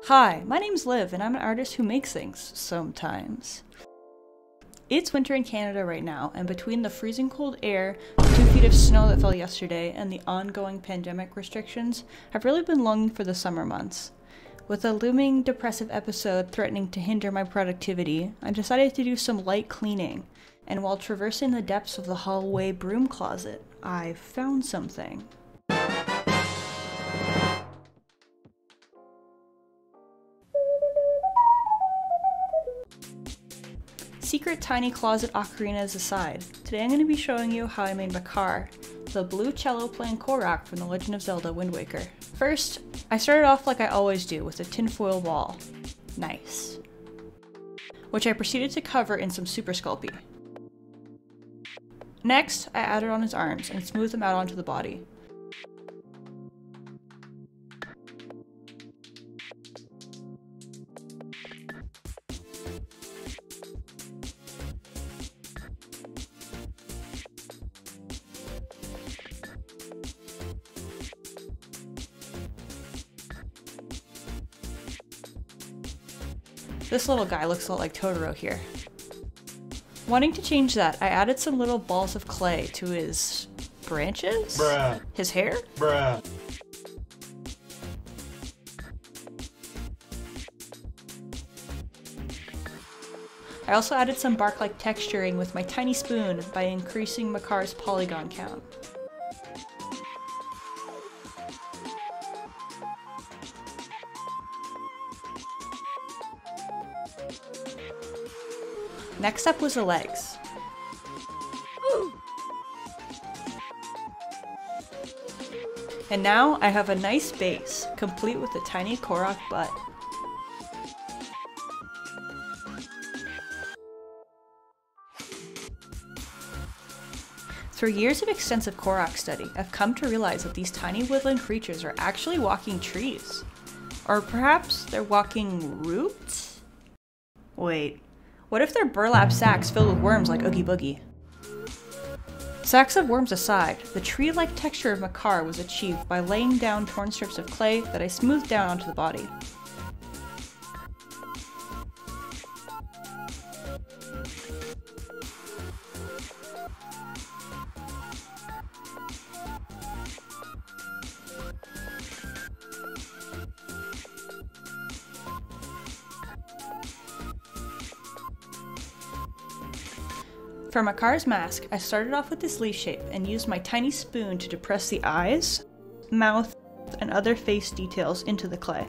Hi, my name's Liv, and I'm an artist who makes things sometimes. It's winter in Canada right now, and between the freezing cold air, 2 feet of snow that fell yesterday, and the ongoing pandemic restrictions, I've really been longing for the summer months. With a looming depressive episode threatening to hinder my productivity, I decided to do some light cleaning, and while traversing the depths of the hallway broom closet, I found something. Secret tiny closet ocarinas aside, today I'm going to be showing you how I made MAKAR, the blue cello playing Korok from The Legend of Zelda Wind Waker. First, I started off like I always do with a tinfoil ball. Nice. Which I proceeded to cover in some Super Sculpey. Next, I added on his arms and smoothed them out onto the body. This little guy looks a lot like Totoro here. Wanting to change that, I added some little balls of clay to his branches? Bruh. His hair? Bruh. I also added some bark-like texturing with my tiny spoon by increasing MAKAR's polygon count. Next up was the legs. And now I have a nice base, complete with a tiny Korok butt. Through years of extensive Korok study, I've come to realize that these tiny woodland creatures are actually walking trees. Or perhaps they're walking roots? Wait. What if they're burlap sacks filled with worms like Oogie Boogie? Sacks of worms aside, the tree-like texture of MAKAR was achieved by laying down torn strips of clay that I smoothed down onto the body. For MAKAR's mask, I started off with this leaf shape and used my tiny spoon to depress the eyes, mouth, and other face details into the clay.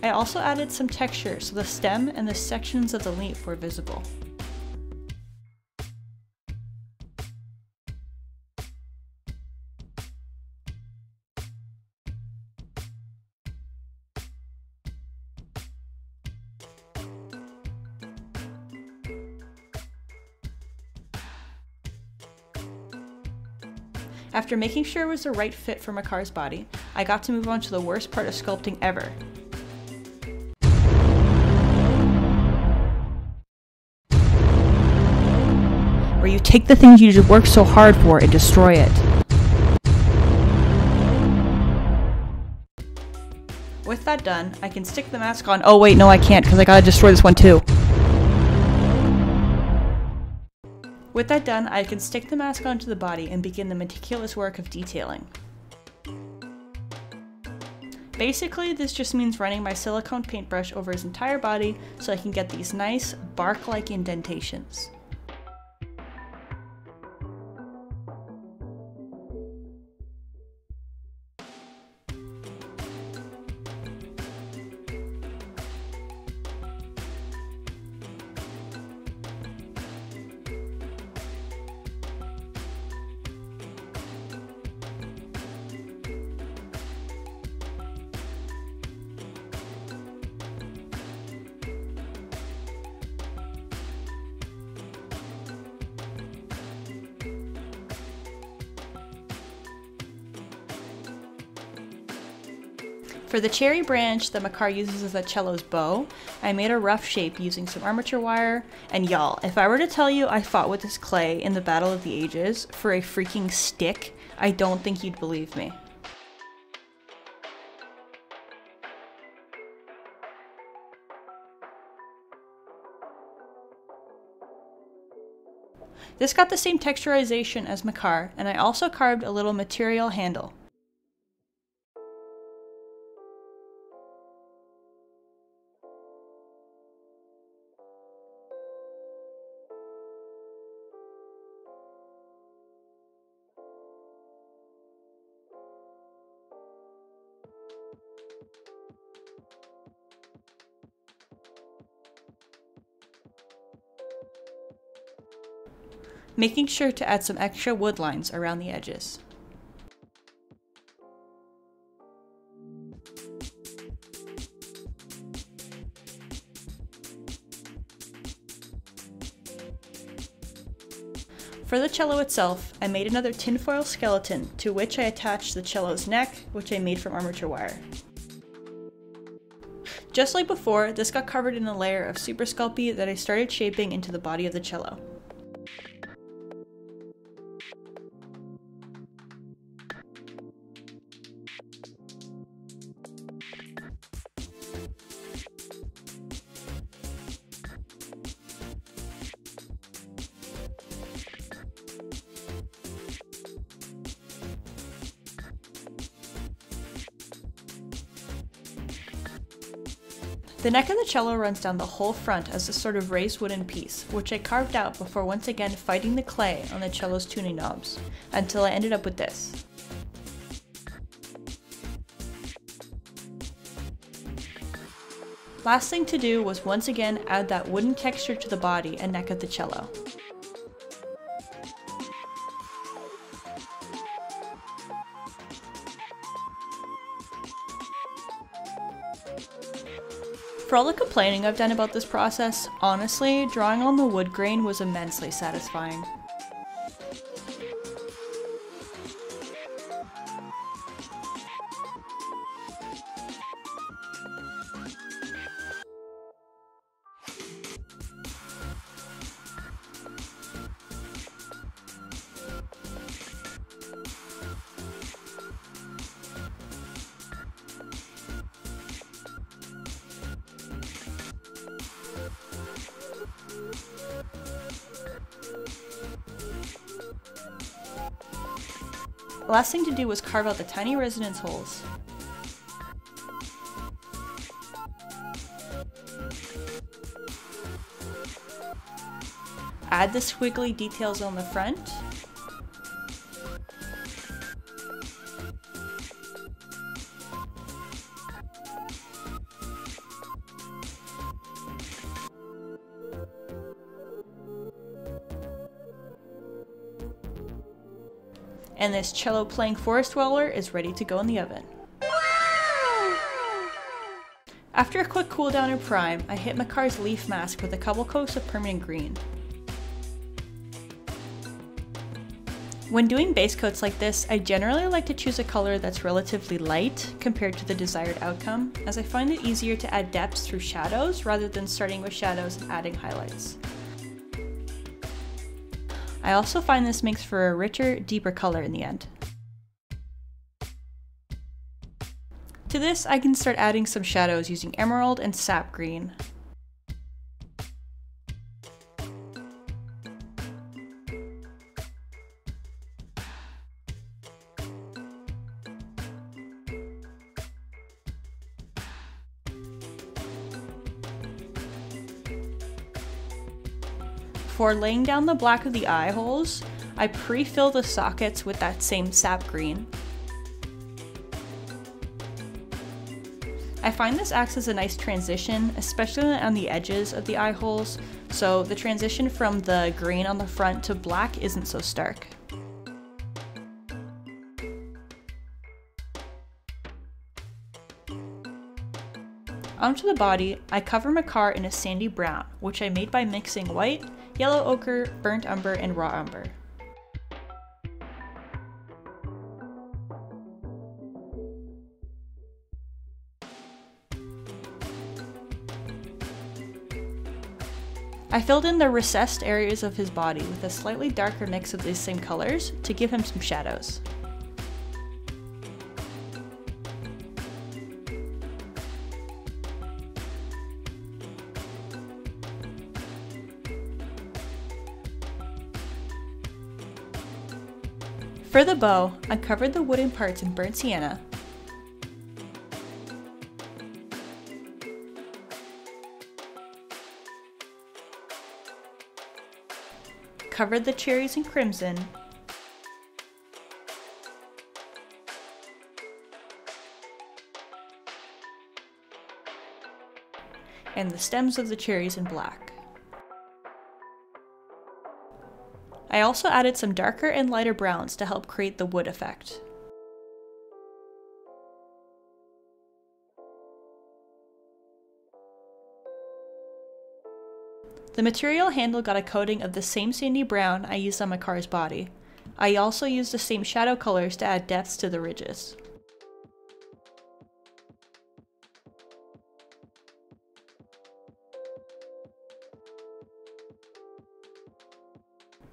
I also added some texture so the stem and the sections of the leaf were visible. After making sure it was the right fit for MAKAR's body, I got to move on to the worst part of sculpting ever. Where you take the things you work so hard for and destroy it. With that done, I can stick the mask on. Oh wait, no I can't because I gotta destroy this one too. With that done, I can stick the mask onto the body and begin the meticulous work of detailing. Basically, this just means running my silicone paintbrush over his entire body so I can get these nice, bark-like indentations. For the cherry branch that MAKAR uses as a cello's bow, I made a rough shape using some armature wire, and y'all, if I were to tell you I fought with this clay in the Battle of the Ages for a freaking stick, I don't think you'd believe me. This got the same texturization as MAKAR, and I also carved a little material handle. Making sure to add some extra wood lines around the edges. For the cello itself, I made another tinfoil skeleton to which I attached the cello's neck, which I made from armature wire. Just like before, this got covered in a layer of Super Sculpey that I started shaping into the body of the cello. The neck of the cello runs down the whole front as a sort of raised wooden piece, which I carved out before once again fighting the clay on the cello's tuning knobs, until I ended up with this. Last thing to do was once again add that wooden texture to the body and neck of the cello. For all the complaining I've done about this process, honestly, drawing on the wood grain was immensely satisfying. The last thing to do was carve out the tiny resonance holes. Add the squiggly details on the front. And this cello playing forest dweller is ready to go in the oven. After a quick cool down and prime, I hit MAKAR's leaf mask with a couple coats of permanent green. When doing base coats like this, I generally like to choose a color that's relatively light compared to the desired outcome, as I find it easier to add depth through shadows rather than starting with shadows and adding highlights. I also find this makes for a richer, deeper color in the end. To this, I can start adding some shadows using emerald and sap green. For laying down the black of the eye holes, I pre-fill the sockets with that same sap green. I find this acts as a nice transition, especially on the edges of the eye holes, so the transition from the green on the front to black isn't so stark. Onto the body, I cover MAKAR in a sandy brown, which I made by mixing white, yellow ochre, burnt umber, and raw umber. I filled in the recessed areas of his body with a slightly darker mix of these same colors to give him some shadows. For the bow, I covered the wooden parts in burnt sienna, covered the cherries in crimson, and the stems of the cherries in black. I also added some darker and lighter browns to help create the wood effect. The material handle got a coating of the same sandy brown I used on MAKAR's body. I also used the same shadow colors to add depths to the ridges.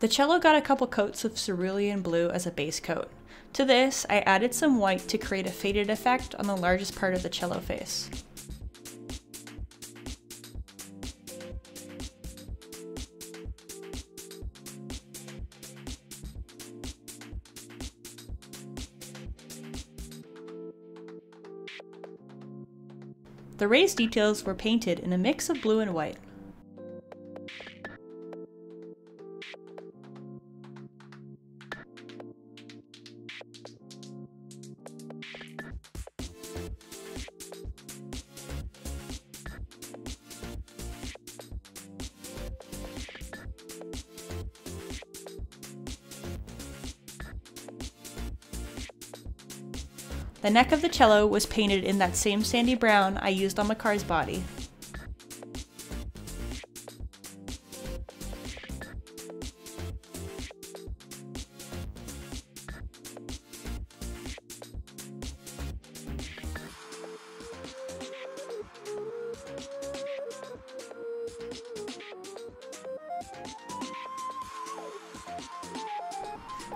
The cello got a couple coats of cerulean blue as a base coat. To this, I added some white to create a faded effect on the largest part of the cello face. The raised details were painted in a mix of blue and white. The neck of the cello was painted in that same sandy brown I used on MAKAR's body.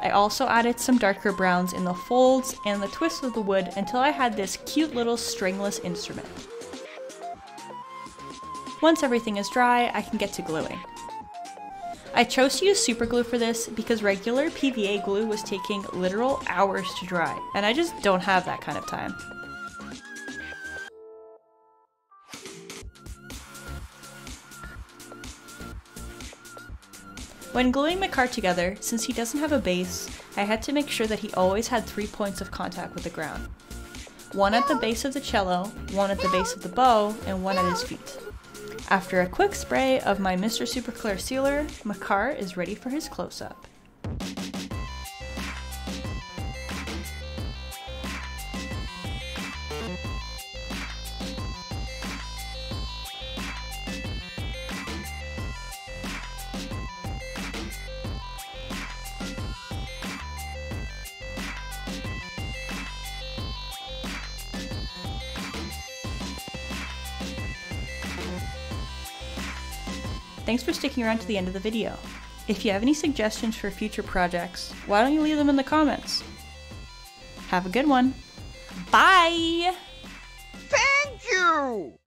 I also added some darker browns in the folds and the twists of the wood until I had this cute little stringless instrument. Once everything is dry, I can get to gluing. I chose to use super glue for this because regular PVA glue was taking literal hours to dry, and I just don't have that kind of time. When gluing MAKAR together, since he doesn't have a base, I had to make sure that he always had 3 points of contact with the ground. One at the base of the cello, one at the base of the bow, and one at his feet. After a quick spray of my Mr. Super Clear Sealer, MAKAR is ready for his close-up. Thanks for sticking around to the end of the video. If you have any suggestions for future projects, why don't you leave them in the comments? Have a good one. Bye! Thank you!